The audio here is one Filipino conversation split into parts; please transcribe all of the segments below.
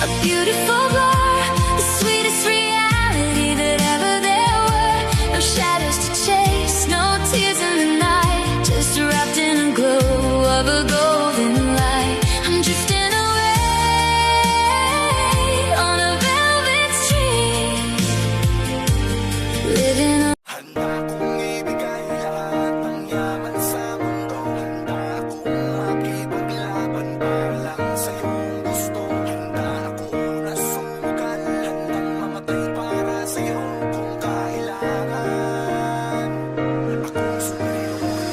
a beautiful blur, the sweetest reality that ever there were. No shadows to chase, no tears in the night, just wrapped in a glow of a golden light. I'm drifting away on a velvet street, living a Handa kong ibigay lahat ng yaman sa mundo. Handa akong makipaglaban para lang sa iyong gusto. Handa akong nasugal, handang mamatay para sa iyo kung kailangan. Akong superhero na.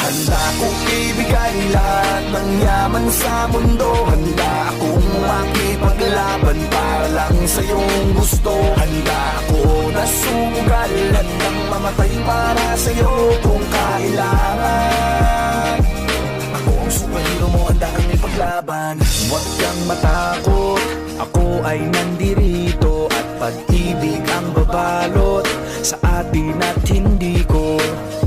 Handa kong ibigay lahat ng yaman sa mundo. Handa akong makipaglaban para lang sa iyong gusto. Handa ako na sumugal, handang mamatay para sa iyo kung kailangan. Ako ang superhero mo, handa kang ipaglaban. Huwag kang matakot, ako ay nandirito. At pag-ibig ang babalot sa atin at hindi ko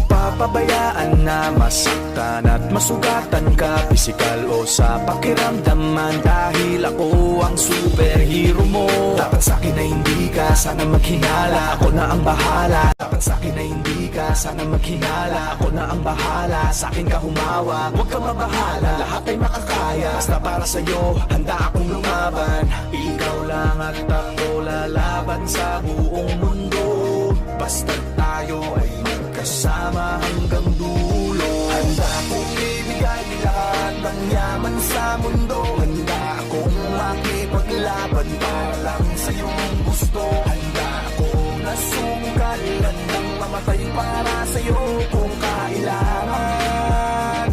papabayaan na masaktan at masugatan ka, pisikal o sa pakiramdaman. Dahil ako ang superhero mo. Dapat sa'kin na hindi ka sana maghinala, ako na ang bahala. Dapat sa'kin na hindi ka sana maghinala, ako na ang bahala. Sa'kin ka humawak, huwag kang mabahala, lahat ay makakaya. Basta para sa'yo, handa akong lumaban. Ikaw lang at ako lalaban sa buong mundo. Basta tayo ay magkasama hanggang dulo. Handa akong ibigay lahat ng yaman sa mundo. Handa akong makipaglaban para lang sa iyong gusto. Handa akong nasugal, handang mamatay para sa iyo kung kailangan.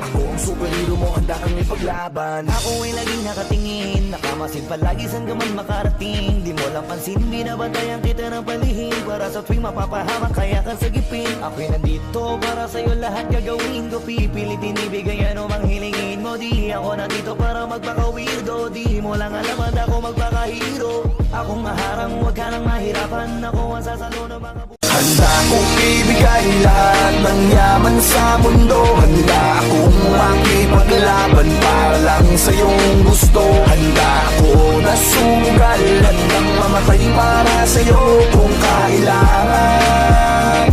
Ako ang superhero mo, handa kang ipaglaban. Ako ay laging nakatingin, nakamasid palagi saan ka man makarating. Di mo lang pansin, binabantayan kita ng palihim. Para sa tuwing mapapahamak, kaya kang sagipin. Ako'y nandito para sa'yo, lahat gagawin ko. Pipilitin ibigay ano mang hilingin mo. Di ako nandito para magpaka-weirdo. Di mo lang alam at ako magpaka-hero. Akong maharang, huwag ka nang mahirapan. Ako ang sasalo ng mga Handa kong ibigay lahat ng yaman sa mundo. Handa akong makipaglaban para lang sa iyong gusto. Handa ako na sumugal, handang mamatay para sa iyo kung kailangan.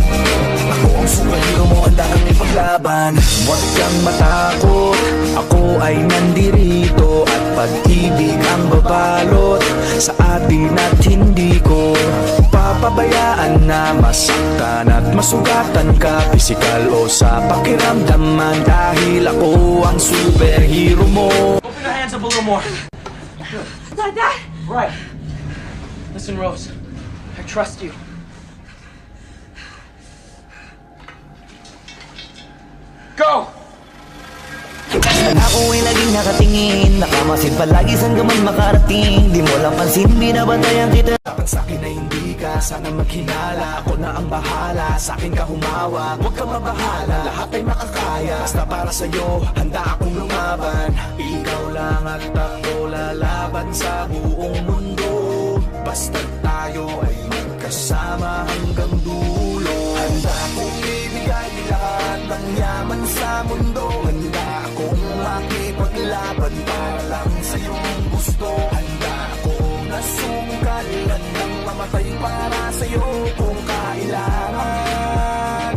Ako ang superhero mo, handa kang ipaglaban. Huwag kang matakot, ako ay nandirito. At pag-ibig ang babalot sa atin at hindi ko papabayaan na masaktan at masugatan ka, pisikal o sa pakiramdaman. Dahil ako ang superhero mo. Open your hands up a little more. Like that? Right. Listen, Rose. I trust you. Go! Ako ay laging nakatingin, nakamasid palagi saan ka man makarating. Di mo lang pansin, binabantayan kita. Dapat sa'kin na hindi ka sana maghinala, ako na ang bahala. Sa'kin ka humawak, huwag kang mabahala, lahat ay makakaya. Basta para sa'yo, handa akong lumaban. Ikaw lang at ako lalaban sa buong mundo. Basta tayo ay magkasama hanggang dulo. Handa akong ibigay lahat ng yaman sa mundo. Handa akong makipaglaban para lang sa iyong gusto. Handa ako na sumugal, handang mamatay para sa iyo kung kailangan.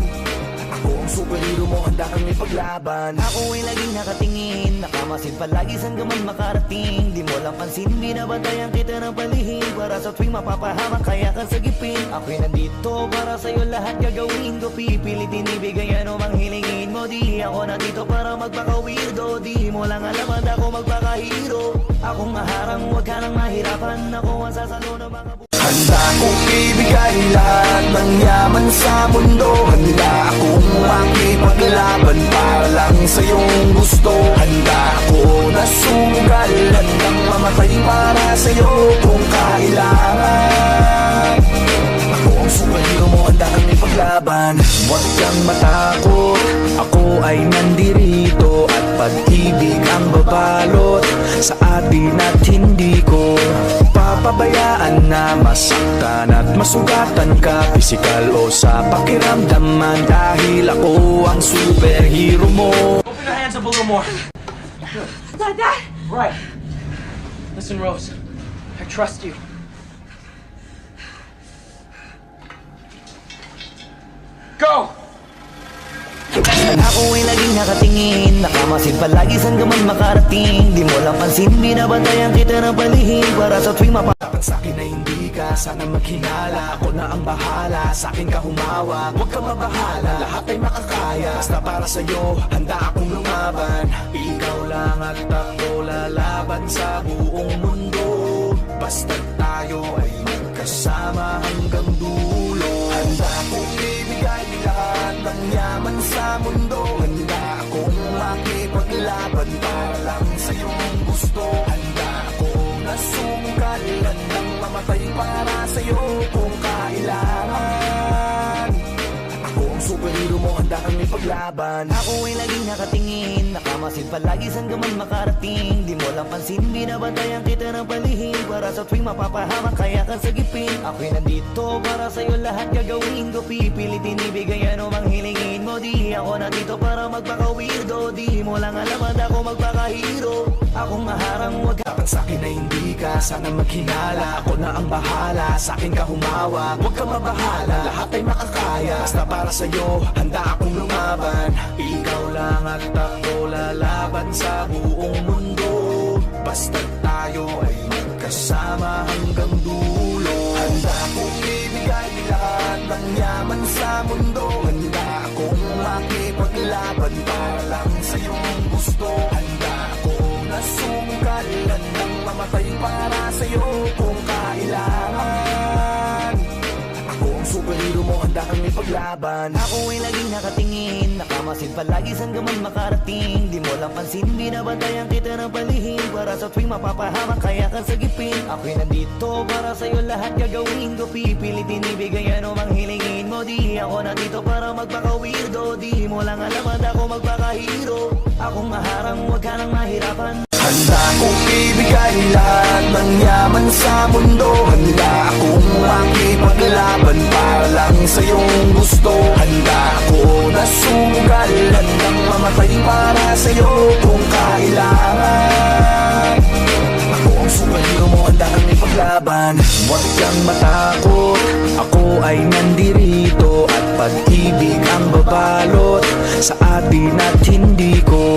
Ako ang superhero mo, handa kang ipaglaban. Ako ay laging nakatingin, nakamasid palagi saan ka man makarating. Di mo lang pansin, binabantayan kita ng palihim. Para sa tuwing mapapahamak, kaya kang sagipin. Ako'y nandito para sa'yo, lahat gagawin ko. Pipilitin ibigay ano mang hilingin mo. Di ako nandito para magpaka-weirdo. Di mo lang alam at ako magpaka-hero. Akong maharang, huwag ka nang mahirapan. Ako ang sasalo ng mga Handa kong ibigay lahat ng yaman sa mundo. Handa akong makipaglaban para lang sa iyong gusto. Handa ako na sumugal, handang mamatay para sa iyo kung kailangan. Ako ang superhero mo, handa kang ipaglaban. Huwag kang matakot, ako ay nandirito. At pag-ibig ang babalot sa atin at hindi ko papabayaan na masaktan at masugatan ka, pisikal o sa pakiramdaman. Dahil ako ang superhero mo. Open your hands up a little more. Like that? Right. Listen, Rose. I trust you. Go! Ako ay laging nakatingin, nakamasid palagi saan ka man makarating. Di mo lang pansin, binabantayan kita ng palihim para sa tuwing Dapat sa'kin na hindi ka sana maghinala. Ako na ang bahala, sa'kin ka humawak. Huwag ka mabahala, lahat ay makakaya. Basta para sa'yo, handa akong lumaban. Ikaw lang at ako lalaban sa buong mundo. Basta tayo ay magkasama hanggang dulo. Handa akong ibigay lahat ng yaman sa mundo. Handa akong makipaglaban para lang sa iyong gusto. Handa akong nasungkalan ng mamatay para sa iyo kung kailangan. Ako ang superhero mo, handa kang ipaglaban. Ako ay laging nakatingin, nakamasid palagi saan ka man makarating. Di mo lang pansin, binabantayan kita ng palihim para sa tuwing mapapahamak kaya kang sagipin. Ako'y nandito para sa'yo, lahat gagawin ko. Pipilitin ibigay ano mang hilingin mo. Di ako nandito para magpaka-weirdo. Di mo lang alam at ako magpaka-hero. Akong maharang wag ka. Dapat sa'kin na hindi ka sana maghinala. Ako na ang bahala, sa'kin ka humawak. Huwag ka mabahala, lahat ay makakaya. Basta para sa'yo, handa akong lumaban. Ikaw lang at ako lalaban sa buong mundo. Basta tayo ay magkasama hanggang dulo. Handa akong ibigay lahat ng yaman sa mundo. Handa akong makipaglaban para lang sa iyong gusto. Handa akong nasungkalan ng mamatay para sa iyo kung kailangan. Ako ang superhero mo, handa kang ipaglaban. Ako ay laging nakatingin, nakamasid palagi saan ka man makarating. Di mo lang pansin, binabantayan kita ng palihim para sa tuwing mapapahamak kaya kang sagipin. Ako'y nandito para sa'yo, lahat gagawin ko. Pipilitin ibigay ano mang hilingin mo. Di ako nandito para magpaka-weirdo. Di mo lang alam at ako magpaka-hero. Akong maharang, wag ka nang mahirapan. Handa akong ibigay lahat ng yaman sa mundo. Handa akong makipaglaban para lang sa iyong gusto. Handa ako nasungkalan ng mamatay para sa iyo kung kailangan. Ako ang superhero mo, handa kang ipaglaban. Huwag kang matakot, ako ay nandirito. At pag-ibig ang babalot sa atin at hindi ko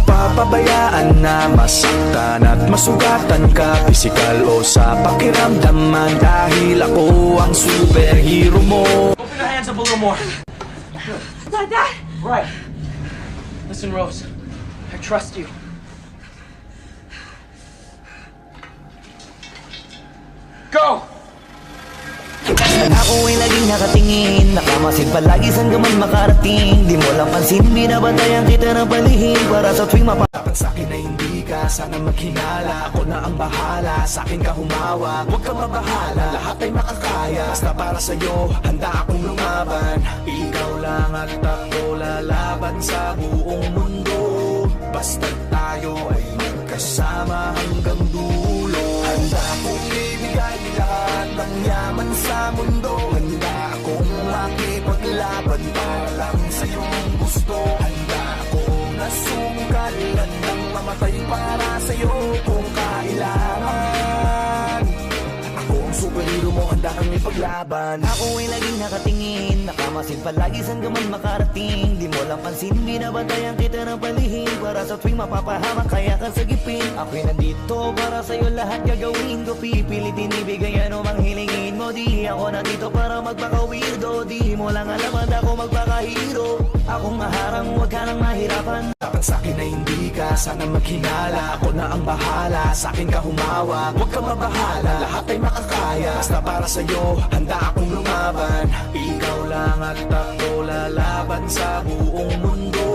papabayaan na masaktan at masugatan ka, physical o sa pakiramdaman. Dahil ako ang superhero mo. Open your hands up a little more. Dad! Right. Listen, Rose. I trust you. Go! Ako ay laging nakatingin, nakamasid palagi saan ka man makarating. Di mo lang pansin, binabantayan kita ng palihim para sa tuwing Dapat sa'kin na hindi ka sana maghinala. Ako na ang bahala, sa'kin ka humawak. Huwag ka mabahala, lahat ay makakaya. Basta para sa'yo, handa akong lumaban. Ikaw lang at ako lalaban sa buong mundo. Basta tayo ay magkasama hanggang dulo. Handa akong ibigay lahat ng yaman sa mundo. Handa akong makipaglaban para lang sa iyong gusto. Handa akong nasungkalan ng mamatay para sa iyo kung kailangan. Ako ang superhero mo, handa kang ipaglaban. Ako ay laging nakatingin, nakamasid palagi saan ka man makarating. Di mo lang pansin, binabantayan kita ng palihim para sa tuwing mapapahamak kaya kang sagipin. Ako'y nandito para sa'yo, lahat gagawin ko. Pipilitin ibigay ano mang hilingin mo. Di ako nandito para magpaka-weirdo. Di mo lang alam at ako magpaka-hero. Akong maharang, wag ka nang mahirapan. Dapat sa'kin na hindi ka sana maghinala. Ako na ang bahala, sa'kin ka humawak. Huwag ka mabahala, lahat ay makakaya. Basta para sa'yo, handa akong lumaban. Ikaw lang at ako lalaban sa buong mundo.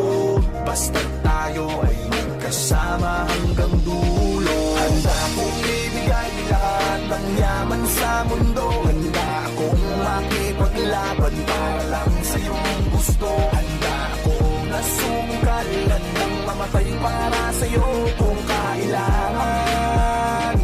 Basta tayo ay magkasama hanggang dulo. Handa akong ibigay lahat ng yaman sa mundo. Handa akong makipaglaban para lang sa iyong gusto. Handa akong nasungkalan ng mamatay para sa iyo kung kailangan.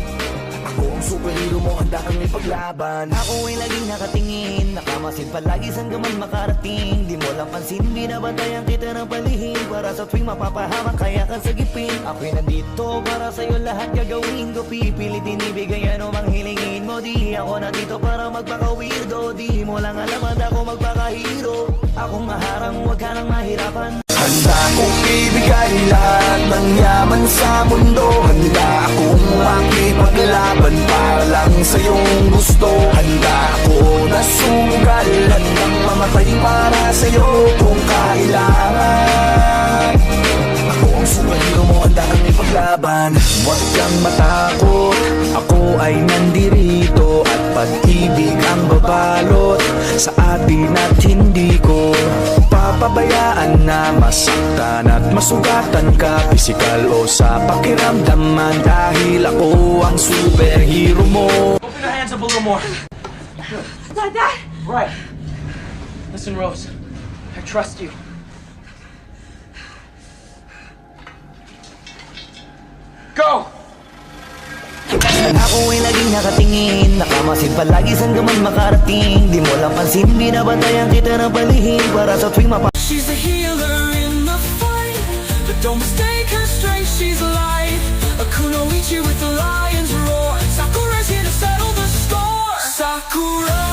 Ako ang superhero mo, handa kang ipaglaban. Ako ay laging nakatingin, nakamasid palagi saan ka man makarating. Di mo lang pansin, binabantayan kita ng palihim. Para sa tuwing mapapahamak, kaya kang sagipin. Ako'y nandito para sa'yo lahat gagawin ko. Pipilitin ibigay anumang hilingin mo. Di ako nandito para magpaka-weirdo. Di mo lang alam at ako magpaka-hero. Akong maharang, huwag ka nang mahirapan. Handa kong ibigay lahat ng yaman sa mundo. Handa akong makipaglaban para lang sa iyong gusto. Handa ako na sumugal, handang mamatay para sa iyo kung kailangan. Ako ang superhero mo, handa kang ipaglaban. Huwag kang matakot, ako ay nandirito. At pag-ibig ang babalot sa atin at hindi ko papabayaan na masaktan at masugatan ka, physical o sa pakiramdaman. Dahil ako ang superhero mo. Open your hands up a little more. Not that. Right. Listen, Rose. I trust you. Go! Ako ay laging nakatingin, nakamasid palagi saan ka man makarating. Di mo lang pansin, binabantayan kita ng palihim. Para sa tuwing She's a healer in the fight, but don't mistake her strength, she's light. A kunoichi with the lion's roar. Sakura's here to settle the score. Sakura,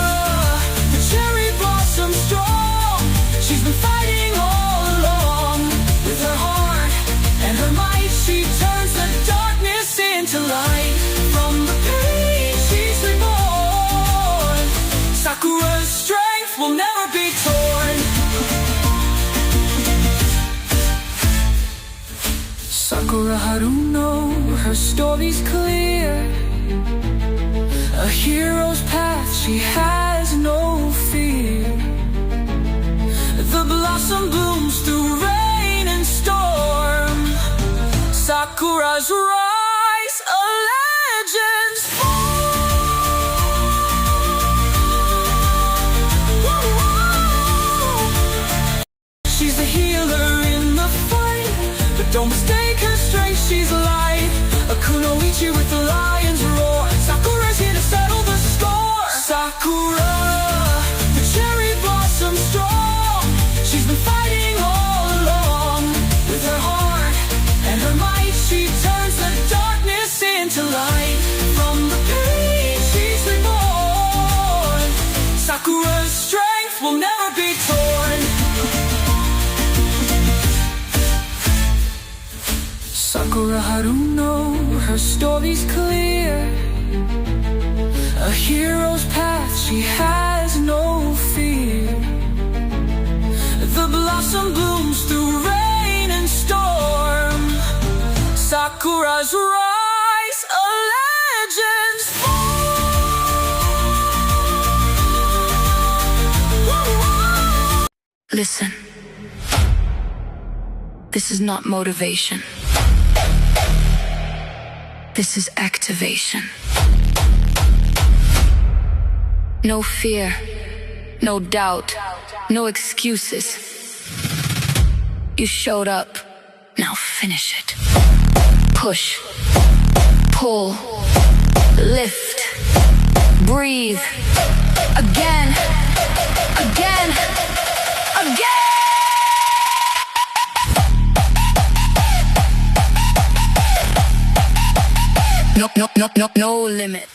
the cherry blossom strong. She's been fighting all along. With her heart and her might, she turns the darkness into light. From the pain, she's reborn. Sakura's strength will never be torn. Sakura Haruno, her story's clear. A hero's path, she has no fear. The blossom blooms through rain and storm. Sakura's rise, a legend's fall. She's a healer in the fight, but don't mistake her strength, she's light. A kunoichi with the lion's roar. Sakura's here to settle the score. Sakura, the cherry blossom strong. She's been fighting all along. With her heart and her might, she turns the darkness into light. From the pain, she's reborn. Sakura's strength will never be torn. Sakura Haruno, her story's clear. A hero's path, she has no fear. The blossom blooms through rain and storm. Sakura's rise, a legend's fall. Listen. This is not motivation. This is activation. No fear, no doubt, no excuses. You showed up, now finish it. Push, pull, lift, breathe. Again, again, again. No limit.